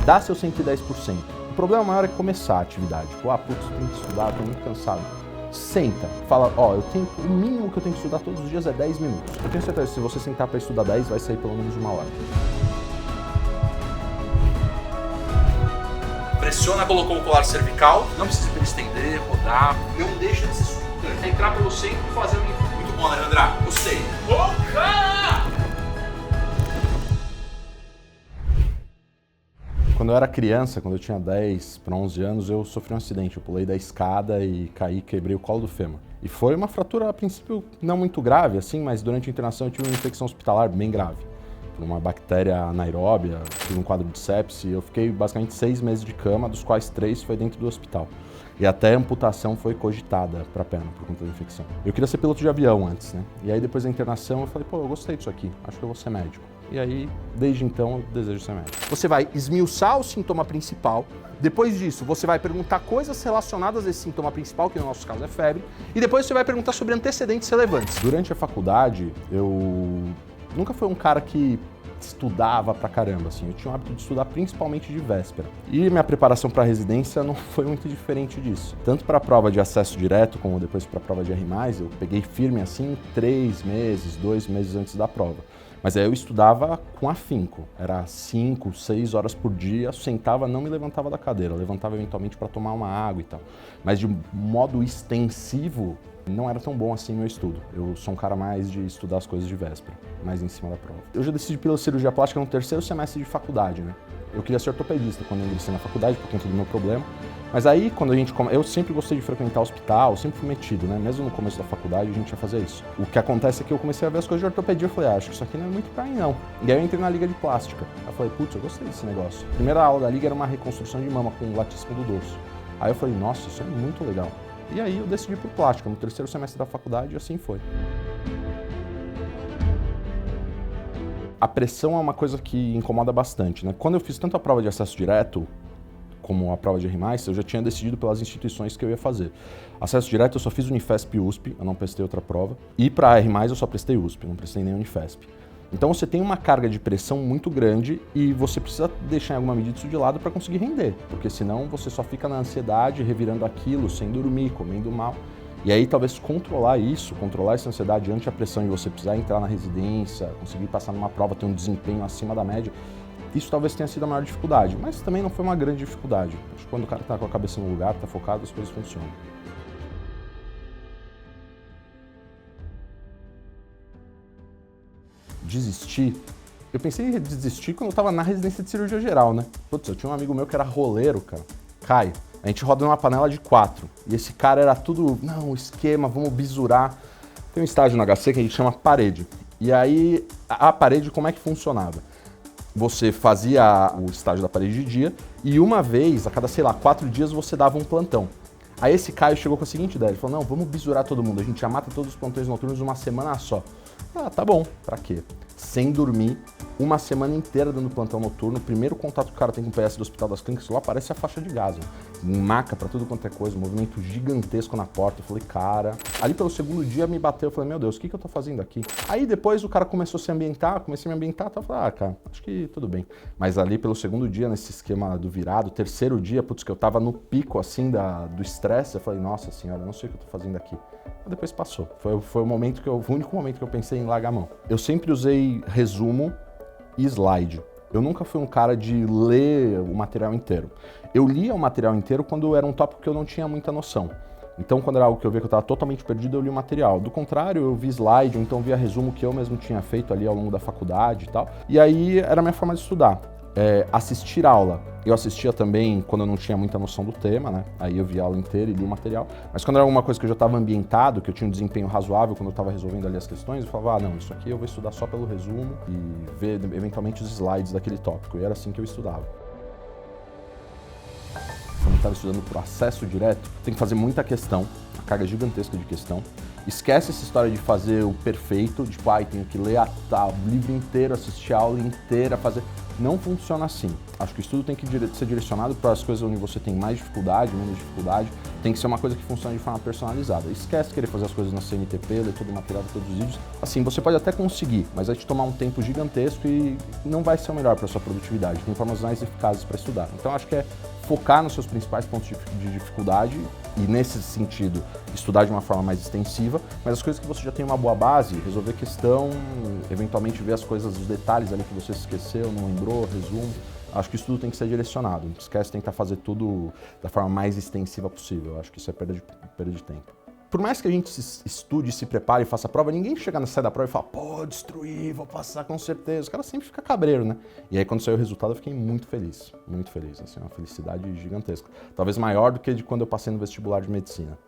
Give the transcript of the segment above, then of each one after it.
dá seu 110%. O problema maior é começar a atividade. Tipo, putz, eu tenho que estudar, tô muito cansado. Senta, fala, o mínimo que eu tenho que estudar todos os dias é 10 minutos. Eu tenho certeza que se você sentar para estudar 10, vai sair pelo menos 1 hora. Pressiona, colocou o colar cervical, não precisa estender, rodar, não deixa de se sufocante. É entrar pelo centro e fazer um... Muito bom, Alejandra, gostei. Quando eu era criança, quando eu tinha 10 para 11 anos, eu sofri um acidente. Eu pulei da escada e caí, quebrei o colo do fêmur. E foi uma fratura, a princípio, não muito grave, assim, mas durante a internação eu tive uma infecção hospitalar bem grave. Por uma bactéria anaeróbia, tive um quadro de sepse, eu fiquei basicamente 6 meses de cama, dos quais 3 foi dentro do hospital. E até a amputação foi cogitada para a perna por conta da infecção. Eu queria ser piloto de avião antes, né? E aí depois da internação eu falei, eu gostei disso aqui, acho que eu vou ser médico. E aí, desde então, eu desejo ser médico. Você vai esmiuçar o sintoma principal, depois disso você vai perguntar coisas relacionadas a esse sintoma principal, que no nosso caso é febre, e depois você vai perguntar sobre antecedentes relevantes. Durante a faculdade, eu nunca fui um cara que estudava pra caramba, assim. Eu tinha o hábito de estudar principalmente de véspera. E minha preparação para a residência não foi muito diferente disso. Tanto para a prova de acesso direto, como depois para a prova de R+, eu peguei firme assim 3 meses, 2 meses antes da prova. Mas aí eu estudava com afinco, era 5, 6 horas por dia, sentava, não me levantava da cadeira, eu levantava eventualmente para tomar uma água e tal. Mas de modo extensivo, não era tão bom assim meu estudo. Eu sou um cara mais de estudar as coisas de véspera, mais em cima da prova. Eu já decidi pela cirurgia plástica no 3º semestre de faculdade, né? Eu queria ser ortopedista quando eu ingressei na faculdade por conta do meu problema. Mas aí, quando eu sempre gostei de frequentar hospital, sempre fui metido, né? Mesmo no começo da faculdade, a gente ia fazer isso. O que acontece é que eu comecei a ver as coisas de ortopedia e falei, acho que isso aqui não é muito pra mim, não. E aí eu entrei na liga de plástica. Eu falei, putz, eu gostei desse negócio. A primeira aula da liga era uma reconstrução de mama com latíssimo do dorso. Aí eu falei, nossa, isso é muito legal. E aí eu decidi por plástica, no 3º semestre da faculdade, e assim foi. A pressão é uma coisa que incomoda bastante, né? Quando eu fiz tanto a prova de acesso direto, como a prova de R+, eu já tinha decidido pelas instituições que eu ia fazer. Acesso direto eu só fiz Unifesp e USP, eu não prestei outra prova. E para R+, eu só prestei USP, eu não prestei nem Unifesp. Então você tem uma carga de pressão muito grande e você precisa deixar em alguma medida isso de lado para conseguir render. Porque senão você só fica na ansiedade, revirando aquilo, sem dormir, comendo mal. E aí talvez controlar essa ansiedade ante a pressão e você precisar entrar na residência, conseguir passar numa prova, ter um desempenho acima da média, isso talvez tenha sido a maior dificuldade, mas também não foi uma grande dificuldade. Acho que quando o cara está com a cabeça no lugar, está focado, as coisas funcionam. Desistir? Eu pensei em desistir quando eu estava na residência de cirurgia geral, né? Putz, eu tinha um amigo meu que era roleiro, cara, Caio. A gente roda numa panela de 4. E esse cara era tudo, não, esquema, vamos bisurar. Tem um estágio no HC que a gente chama parede. E aí, a parede, como é que funcionava? Você fazia o estágio da parede de dia e uma vez, a cada, 4 dias, você dava um plantão. Aí esse Caio chegou com a seguinte ideia, ele falou, não, vamos bisurar todo mundo, a gente já mata todos os plantões noturnos uma semana só. Tá bom, pra quê? Sem dormir, uma semana inteira dando plantão noturno, o primeiro contato que o cara tem com o PS do Hospital das Clínicas, lá aparece a faixa de gás, maca pra tudo quanto é coisa, um movimento gigantesco na porta. Eu falei, cara... Ali pelo segundo dia me bateu, eu falei, meu Deus, o que eu tô fazendo aqui? Aí depois o cara começou a se ambientar, comecei a me ambientar, eu falei, cara, acho que tudo bem. Mas ali pelo segundo dia, nesse esquema do virado, terceiro dia, putz, que eu tava no pico, assim, do estresse, eu falei, nossa senhora, eu não sei o que eu tô fazendo aqui. Mas depois passou. Foi o único momento que eu pensei em largar a mão. Eu sempre usei resumo e slide. Eu nunca fui um cara de ler o material inteiro. Eu lia o material inteiro quando era um tópico que eu não tinha muita noção. Então, quando era algo que eu via que eu estava totalmente perdido, eu li o material. Do contrário, eu vi slide, ou então via resumo que eu mesmo tinha feito ali ao longo da faculdade e tal. E aí era a minha forma de estudar. Assistir aula. Eu assistia também quando eu não tinha muita noção do tema, né? Aí eu via a aula inteira e li o material. Mas quando era alguma coisa que eu já estava ambientado, que eu tinha um desempenho razoável quando eu estava resolvendo ali as questões, eu falava, não, isso aqui eu vou estudar só pelo resumo e ver eventualmente os slides daquele tópico. E era assim que eu estudava. Quando eu estava estudando por acesso direto, tem que fazer muita questão, uma carga gigantesca de questão. Esquece essa história de fazer o perfeito, tipo, tenho que ler o livro inteiro, assistir a aula inteira, fazer... Não funciona assim. Acho que o estudo tem que ser direcionado para as coisas onde você tem mais dificuldade, menos dificuldade. Tem que ser uma coisa que funcione de forma personalizada. Esquece querer fazer as coisas na CNTP, ler todo o material, todos os vídeos. Assim, você pode até conseguir, mas vai te tomar um tempo gigantesco e não vai ser o melhor para a sua produtividade. Tem formas mais eficazes para estudar. Então, acho que é focar nos seus principais pontos de dificuldade e, nesse sentido, estudar de uma forma mais extensiva, mas as coisas que você já tem uma boa base, resolver questão, eventualmente ver as coisas, os detalhes ali que você se esqueceu, não lembrou, resumo. Acho que isso tudo tem que ser direcionado. Não esquece de tentar fazer tudo da forma mais extensiva possível. Acho que isso é perda de tempo. Por mais que a gente estude, se prepare e faça a prova, ninguém chega na saída da prova e fala, pô, destruí, vou passar com certeza. O cara sempre fica cabreiro, né? E aí quando saiu o resultado eu fiquei muito feliz, assim, uma felicidade gigantesca. Talvez maior do que de quando eu passei no vestibular de medicina.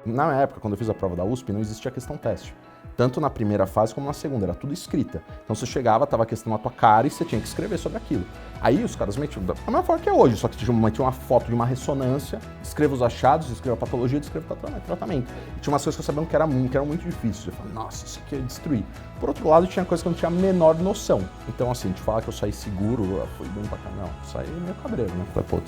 Na época, quando eu fiz a prova da USP, não existia questão teste. Tanto na primeira fase como na segunda, era tudo escrita. Então você chegava, tava a questão na tua cara e você tinha que escrever sobre aquilo. Aí os caras metiam, da mesma forma que é hoje, só que metiam uma foto de uma ressonância, escreva os achados, escreva a patologia, escreva o tratamento. E tinha umas coisas que eu sabia que eram muito difíceis. Eu falei, nossa, isso aqui é destruir. Por outro lado, tinha coisas que eu não tinha a menor noção. Então assim, te falar que eu saí seguro, foi bem pra cá, não, saí meio cabreiro, né? Falei, pô,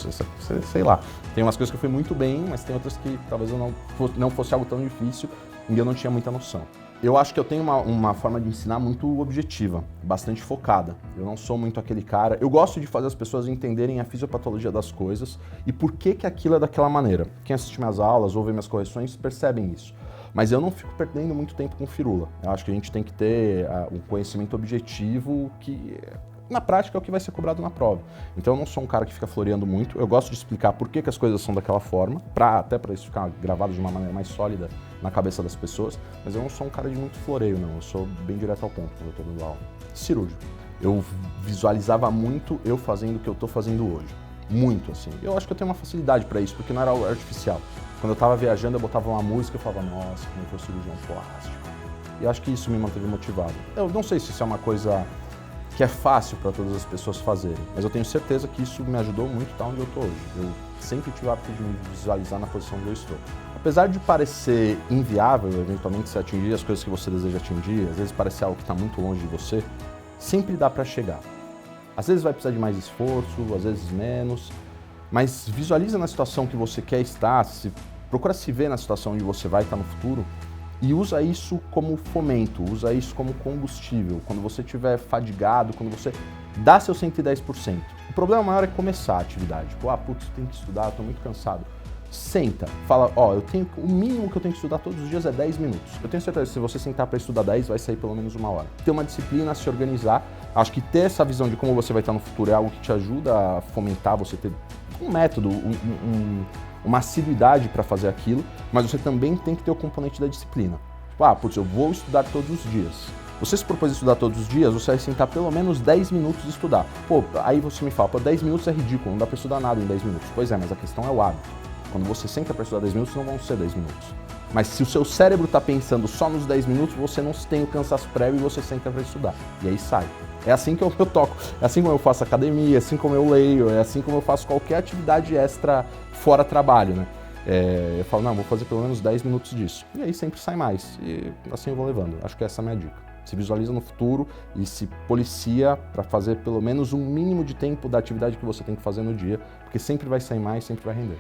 sei lá. Tem umas coisas que eu fui muito bem, mas tem outras que talvez eu não fosse algo tão difícil e eu não tinha muita noção. Eu acho que eu tenho uma forma de ensinar muito objetiva, bastante focada. Eu não sou muito aquele cara... Eu gosto de fazer as pessoas entenderem a fisiopatologia das coisas e por que aquilo é daquela maneira. Quem assiste minhas aulas ou vê minhas correções percebem isso. Mas eu não fico perdendo muito tempo com firula. Eu acho que a gente tem que ter um conhecimento objetivo que... Na prática é o que vai ser cobrado na prova. Então eu não sou um cara que fica floreando muito, eu gosto de explicar por que as coisas são daquela forma, até para isso ficar gravado de uma maneira mais sólida na cabeça das pessoas, mas eu não sou um cara de muito floreio, não, eu sou bem direto ao ponto quando eu estou dando aula. Cirúrgico. Eu visualizava muito eu fazendo o que eu estou fazendo hoje. Muito, assim. Eu acho que eu tenho uma facilidade para isso, porque não era artificial. Quando eu estava viajando, eu botava uma música e falava, nossa, como eu sou cirurgião plástico. E acho que isso me manteve motivado. Eu não sei se isso é uma coisa que é fácil para todas as pessoas fazerem, mas eu tenho certeza que isso me ajudou muito a estar onde eu estou hoje. Eu sempre tive o hábito de me visualizar na posição onde eu estou. Apesar de parecer inviável, eventualmente, você atingir as coisas que você deseja atingir, às vezes parece algo que está muito longe de você, sempre dá para chegar. Às vezes vai precisar de mais esforço, às vezes menos, mas visualiza na situação que você quer estar, procura se ver na situação onde você vai estar no futuro, e usa isso como fomento, usa isso como combustível. Quando você estiver fadigado, quando você dá seu 110%. O problema maior é começar a atividade. Tipo, putz, tenho que estudar, estou muito cansado. Senta, fala, o mínimo que eu tenho que estudar todos os dias é 10 minutos. Eu tenho certeza que se você sentar para estudar 10, vai sair pelo menos 1 hora. Ter uma disciplina, se organizar. Acho que ter essa visão de como você vai estar no futuro é algo que te ajuda a fomentar você ter um método, uma assiduidade para fazer aquilo, mas você também tem que ter o componente da disciplina. Tipo, eu vou estudar todos os dias. Você se propôs a estudar todos os dias, você vai sentar pelo menos 10 minutos e estudar. Aí você me fala, 10 minutos é ridículo, não dá para estudar nada em 10 minutos. Pois é, mas a questão é o hábito. Quando você senta para estudar 10 minutos, não vão ser 10 minutos. Mas se o seu cérebro está pensando só nos 10 minutos, você não tem o cansaço prévio e você senta para estudar. E aí sai. É assim que eu toco, é assim como eu faço academia, é assim como eu leio, é assim como eu faço qualquer atividade extra fora trabalho, né? Eu falo, não, vou fazer pelo menos 10 minutos disso. E aí sempre sai mais. E assim eu vou levando. Acho que essa é a minha dica. Se visualiza no futuro e se policia para fazer pelo menos um mínimo de tempo da atividade que você tem que fazer no dia, porque sempre vai sair mais, sempre vai render.